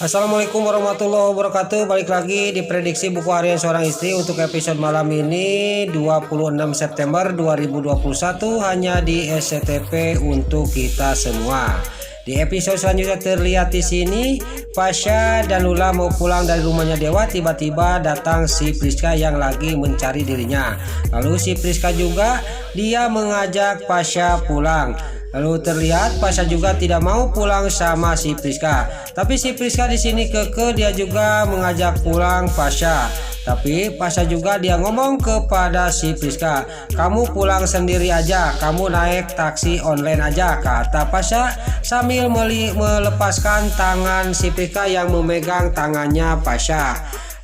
Assalamualaikum warahmatullahi wabarakatuh. Balik lagi di prediksi buku harian seorang istri untuk episode malam ini 26 September 2021 hanya di SCTP untuk kita semua. Di episode selanjutnya terlihat di sini Pasha dan Lula mau pulang dari rumahnya Dewa, tiba-tiba datang si Priska yang lagi mencari dirinya. Lalu si Priska juga dia mengajak Pasha pulang. Lalu terlihat Pasha juga tidak mau pulang sama si Priska. Tapi si Priska di sini keke, dia juga mengajak pulang Pasha. Tapi Pasha juga dia ngomong kepada si Priska, "Kamu pulang sendiri aja, kamu naik taksi online aja," kata Pasha sambil melepaskan tangan si Priska yang memegang tangannya Pasha.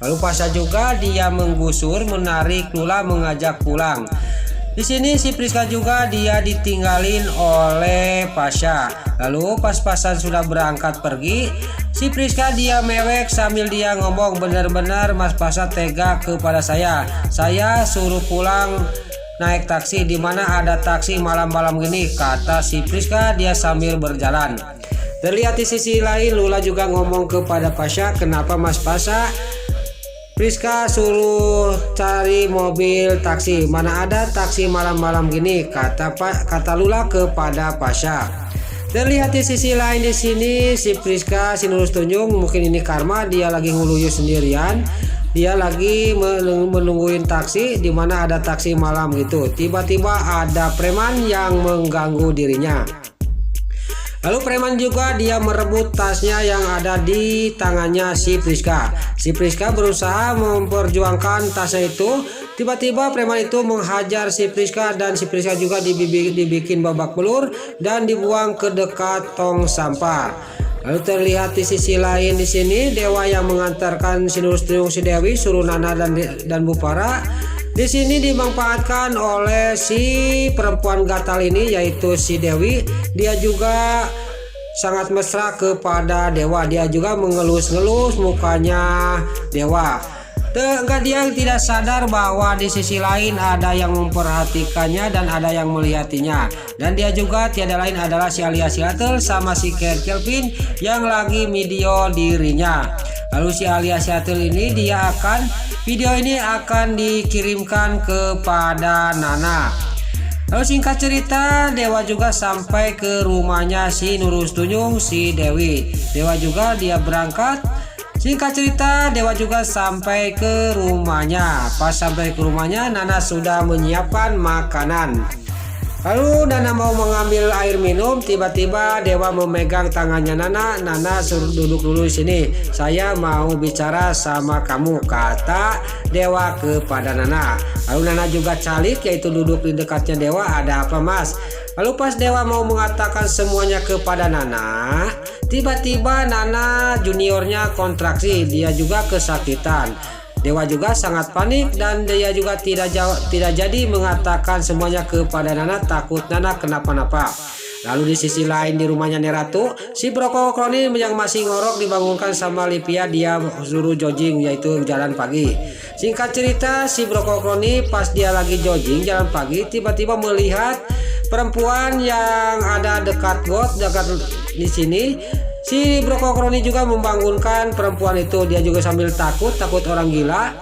Lalu Pasha juga dia menggusur, menarik Lula mengajak pulang. Di sini si Priska juga dia ditinggalin oleh Pasha. Lalu pas Pasha sudah berangkat pergi, si Priska dia mewek sambil dia ngomong, "Benar-benar Mas Pasha tega kepada saya. Saya suruh pulang naik taksi, di mana ada taksi malam-malam gini," kata si Priska dia sambil berjalan. Terlihat di sisi lain Lula juga ngomong kepada Pasha, "Kenapa Mas Pasha Priska suruh cari mobil taksi, mana ada taksi malam-malam gini," kata Lula kepada Pasha. Terlihat di sisi lain di sini si Priska si Nurus Tunjung, mungkin ini karma, dia lagi ngeluyur sendirian. Dia lagi menungguin taksi di mana ada taksi malam gitu. Tiba-tiba ada preman yang mengganggu dirinya. Lalu preman juga dia merebut tasnya yang ada di tangannya si Priska. Si Priska berusaha memperjuangkan tasnya itu. Tiba-tiba preman itu menghajar si Priska dan si Priska juga dibikin babak belur dan dibuang ke dekat tong sampah. Lalu terlihat di sisi lain di sini Dewa yang mengantarkan si Nurus Tunjung si Dewi, suruh Nana dan Bupara. Di sini dimanfaatkan oleh si perempuan gatal ini yaitu si Dewi. Dia juga sangat mesra kepada Dewa. Dia juga mengelus-ngelus mukanya Dewa. Enggak, dia tidak sadar bahwa di sisi lain ada yang memperhatikannya dan ada yang melihatinya. Dan dia juga tiada lain adalah si Alia Seattle sama si Kelvin yang lagi video dirinya. Lalu si Alia Seattle ini video ini akan dikirimkan kepada Nana. Lalu singkat cerita Dewa juga sampai ke rumahnya si Nurus Tunjung si Dewi. Dewa juga dia berangkat. Singkat cerita Dewa juga sampai ke rumahnya. Pas sampai ke rumahnya Nana sudah menyiapkan makanan. Lalu Nana mau mengambil air minum, tiba-tiba Dewa memegang tangannya Nana. "Nana suruh duduk dulu di sini. Saya mau bicara sama kamu," kata Dewa kepada Nana. Lalu Nana juga calik yaitu duduk di dekatnya Dewa. "Ada apa Mas?" Lalu pas Dewa mau mengatakan semuanya kepada Nana, tiba-tiba Nana juniornya kontraksi, dia juga kesakitan. Dewa juga sangat panik dan dia juga tidak jadi mengatakan semuanya kepada Nana, takut Nana kenapa-napa. Lalu di sisi lain di rumahnya Neratu, si Broko Kroni yang masih ngorok dibangunkan sama Livia, dia suruh jogging yaitu jalan pagi. Singkat cerita si Broko Kroni pas dia lagi jogging jalan pagi, tiba-tiba melihat perempuan yang ada dekat di sini. Si Broko Kroni juga membangunkan perempuan itu, dia juga sambil takut orang gila.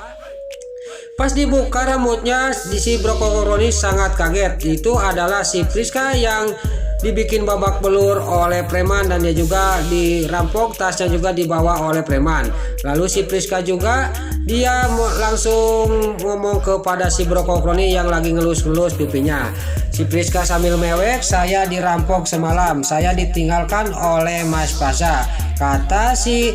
Pas dibuka rambutnya di si Broko Kroni sangat kaget. Itu adalah si Priska yang dibikin babak belur oleh preman dan dia juga dirampok, tasnya juga dibawa oleh preman. Lalu si Priska juga dia langsung ngomong kepada si Broko Kroni yang lagi ngelus-ngelus pipinya. Si Priska sambil mewek, "Saya dirampok semalam, saya ditinggalkan oleh Mas Pasha," kata si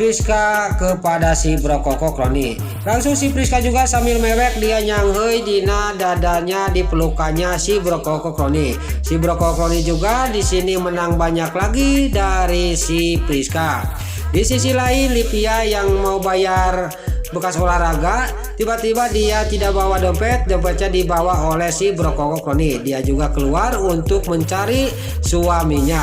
Priska kepada si Broko Kroni. Langsung si Priska juga sambil mewek dia nyanghoi dina dadanya di pelukannya si Broko Kroni. Si Broko Kroni juga di sini menang banyak lagi dari si Priska. Di sisi lain Livia yang mau bayar bekas olahraga, tiba-tiba dia tidak bawa dompetnya dibawa oleh si Broko Kroni. Dia juga keluar untuk mencari suaminya.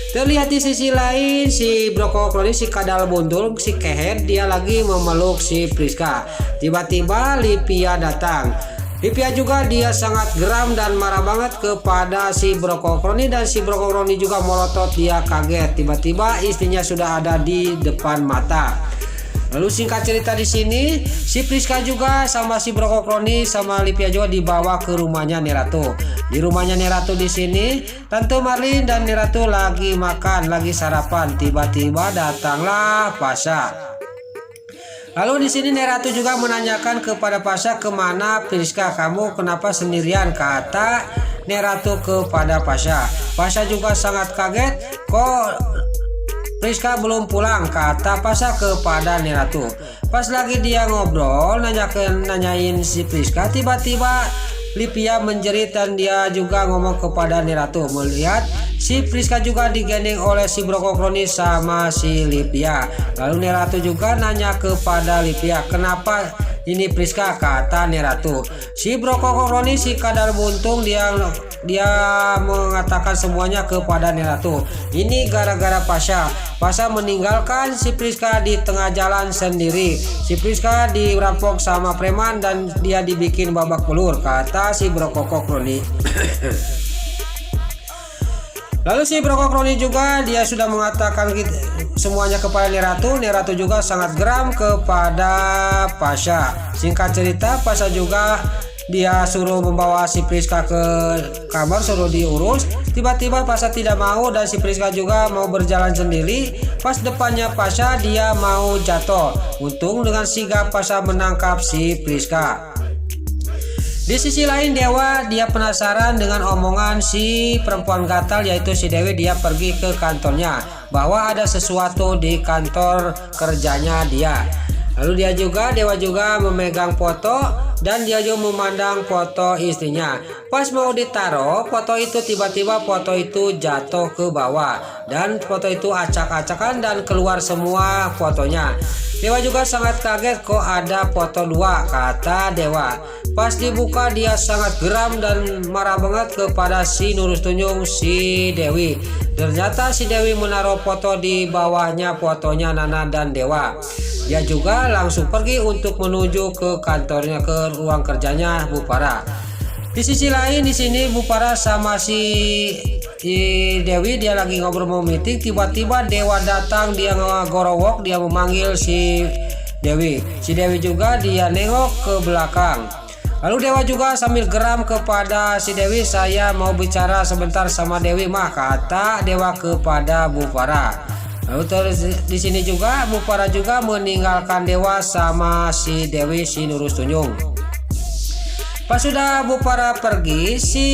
Terlihat di sisi lain si Broko Kroni si kadal bundul si Kehet dia lagi memeluk si Priska. Tiba-tiba Livia datang. Lipia juga dia sangat geram dan marah banget kepada si Brokokroni, dan si Brokokroni juga melotot, dia kaget tiba-tiba istrinya sudah ada di depan mata. Lalu singkat cerita di sini si Priska juga sama si Brokokroni sama Lipia juga dibawa ke rumahnya Neratu. Di rumahnya Neratu di sini Tante Marlin dan Neratu lagi makan, lagi sarapan. Tiba-tiba datanglah Pasha. Lalu di sini Neratu juga menanyakan kepada Pasha, kemana Priska, kamu kenapa sendirian, kata Neratu kepada Pasha. Pasha juga sangat kaget, kok Priska belum pulang, kata Pasha kepada Neratu. Pas lagi dia ngobrol nanyain si Priska, tiba-tiba Lipia menjerit dan dia juga ngomong kepada Neratu. Melihat si Priska juga digendeng oleh si Brokokroni sama si Lipia. Lalu Neratu juga nanya kepada Lipia, kenapa ini Priska, kata Neratu. Si Brokokroni si kadal buntung dia mengatakan semuanya kepada Neratu. Ini gara-gara Pasha meninggalkan si Priska di tengah jalan sendiri. Si Priska dirampok sama preman dan dia dibikin babak belur, kata si Brokokroni. Lalu si Brokokroni juga dia sudah mengatakan semuanya kepada Neratu. Neratu juga sangat geram kepada Pasha. Singkat cerita, Pasha juga dia suruh membawa si Priska ke kamar, suruh diurus. Tiba-tiba Pasha tidak mau dan si Priska juga mau berjalan sendiri. Pas depannya Pasha dia mau jatuh. Untung dengan sigap Pasha menangkap si Priska. Di sisi lain Dewa dia penasaran dengan omongan si perempuan gatal yaitu si Dewi. Dia pergi ke kantornya bahwa ada sesuatu di kantor kerjanya dia. Lalu Dewa juga memegang foto dan dia juga memandang foto istrinya. Pas mau ditaruh foto itu, tiba-tiba foto itu jatuh ke bawah dan foto itu acak-acakan dan keluar semua fotonya. Dewa juga sangat kaget, kok ada foto dua, kata Dewa. Pas dibuka dia sangat geram dan marah banget kepada si Nurus Tunjung, si Dewi. Ternyata si Dewi menaruh foto di bawahnya fotonya Nana dan Dewa. Dia juga langsung pergi untuk menuju ke kantornya, ke ruang kerjanya Bupara. Di sisi lain di sini Bupara sama si Dewi dia lagi ngobrol mau meeting. Tiba-tiba Dewa datang, dia ngegorowok, dia memanggil si Dewi. Si Dewi juga dia nengok ke belakang. Lalu Dewa juga sambil geram kepada si Dewi, saya mau bicara sebentar sama Dewi mah, kata Dewa kepada Bupara. Lalu terus di sini juga Bupara juga meninggalkan Dewa sama si Dewi, si Nurus Tunjung. Pas sudah Bupara pergi, si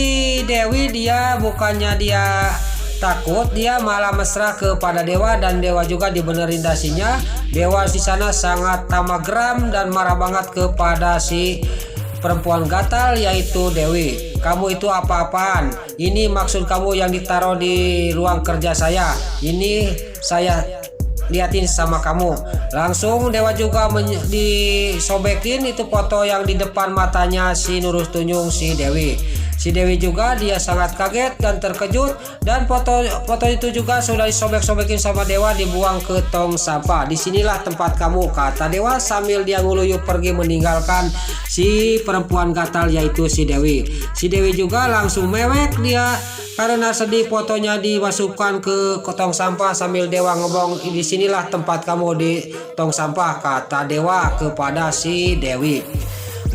Dewi dia bukannya dia takut, dia malah mesra kepada Dewa dan Dewa juga dibenerin dasinya. Dewa di sana sangat tamak geram dan marah banget kepada si perempuan gatal yaitu Dewi. Kamu itu apa-apaan? Ini maksud kamu yang ditaruh di ruang kerja saya. Ini saya liatin sama kamu. Langsung Dewa juga disobekin itu foto yang di depan matanya si Nurus Tunjung, si Dewi. Si Dewi juga dia sangat kaget dan terkejut dan foto itu juga sudah disobek-sobekin sama Dewa, dibuang ke tong sampah. Disinilah tempat kamu, kata Dewa sambil dia ngeluyup pergi meninggalkan si perempuan gatal yaitu si Dewi. Si Dewi juga langsung mewek dia karena sedih, fotonya dimasukkan ke tong sampah sambil Dewa ngomong, disinilah tempat kamu di tong sampah, kata Dewa kepada si Dewi.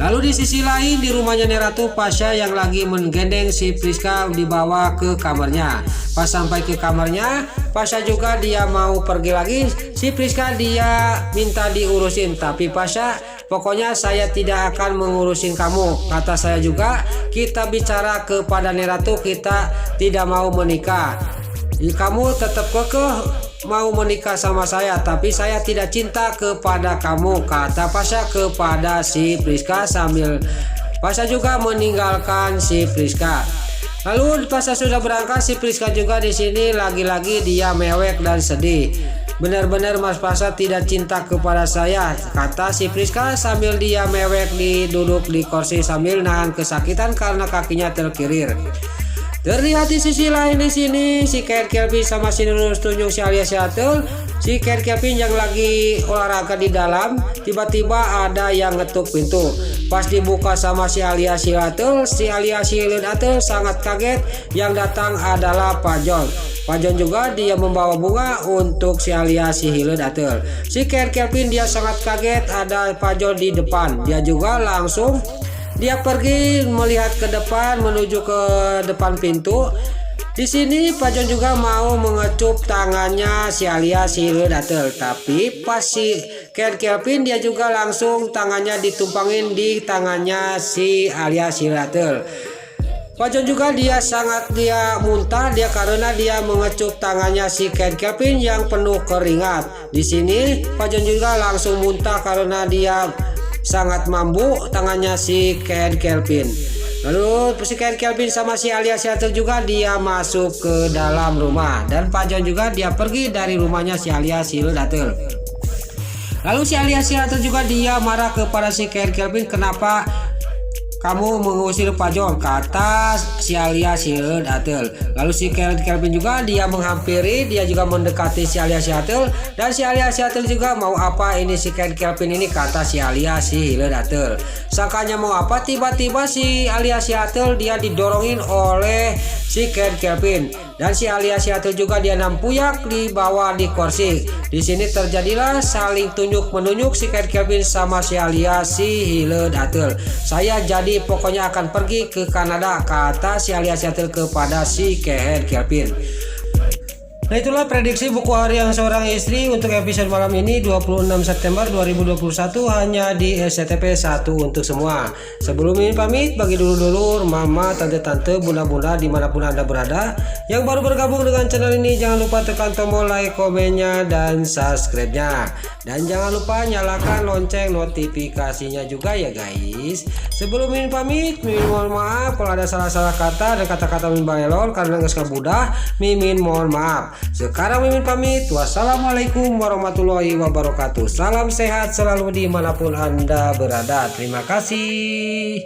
Lalu di sisi lain di rumahnya Neratu, Pasha yang lagi menggendeng si Priska dibawa ke kamarnya. Pas sampai ke kamarnya, Pasha juga dia mau pergi lagi. Si Priska dia minta diurusin, tapi Pasha, pokoknya saya tidak akan mengurusin kamu. Kata saya juga, kita bicara kepada Neratu, kita tidak mau menikah. Kamu tetap kekeh mau menikah sama saya, tapi saya tidak cinta kepada kamu, kata Pasha kepada si Priska sambil Pasha juga meninggalkan si Priska. Lalu Pasha sudah berangkat, si Priska juga di sini lagi-lagi dia mewek dan sedih. Benar-benar Mas Pasha tidak cinta kepada saya, kata si Priska sambil dia mewek duduk di kursi sambil nahan kesakitan karena kakinya terkirir. Terlihat di sisi lain di sini si Kelvin sama si Nurul tunjuk si Alia Seattle. Si Kelvin yang lagi olahraga di dalam, tiba-tiba ada yang ngetuk pintu. Pas dibuka sama si Alia Seattle, si Alia Seattle sangat kaget. Yang datang adalah Pak John. Pak John juga dia membawa bunga untuk si Alia Seattle. Si Kelvin dia sangat kaget ada Pak John di depan. Dia juga langsung dia pergi melihat ke depan menuju ke depan pintu. Di sini Pak John juga mau mengecup tangannya si Alia Seattle, tapi pas si Kelvin dia juga langsung tangannya ditumpangin di tangannya si Alia Seattle. Pak John juga dia muntah dia karena dia mengecup tangannya si Kelvin yang penuh keringat. Di sini Pak John juga langsung muntah karena dia sangat mabuk tangannya si Kelvin. Lalu si Kelvin sama si Alia Seattle juga dia masuk ke dalam rumah dan Pak John juga dia pergi dari rumahnya si Alia Seattle. Lalu si Alia Seattle juga dia marah kepada si Kelvin, kenapa kamu mengusir Pak John, kata si Alia Seattle. Lalu si Kelvin juga dia menghampiri, dia juga mendekati si Alia Seattle dan si Alia Seattle juga mau apa ini si Kelvin ini, kata si Alia Seattle. Sangkanya mau apa, tiba-tiba si Alia Seattle dia didorongin oleh si Kelvin dan si Alia Seattle juga dia nampuyak di bawah di kursi. Di sini terjadilah saling tunjuk-menunjuk si Kelvin sama si Alia Seattle. Saya jadi pokoknya akan pergi ke Kanada, kata si Alia Seattle kepada si Kelvin. Nah, itulah prediksi buku harian seorang istri untuk episode malam ini 26 September 2021 hanya di SCTP 1 untuk semua. Sebelum ini pamit, bagi dulur-dulur, mama, tante-tante, bunda-bunda dimanapun anda berada yang baru bergabung dengan channel ini, jangan lupa tekan tombol like, komennya, dan subscribe-nya. Dan jangan lupa nyalakan lonceng notifikasinya juga ya guys. Sebelum ini pamit, Mimin mohon maaf kalau ada salah-salah kata dan kata-kata Mimin balelor karena nggak mudah, Mimin mohon maaf. Sekarang Mimin pamit. Wassalamualaikum warahmatullahi wabarakatuh. Salam sehat selalu dimanapun anda berada. Terima kasih.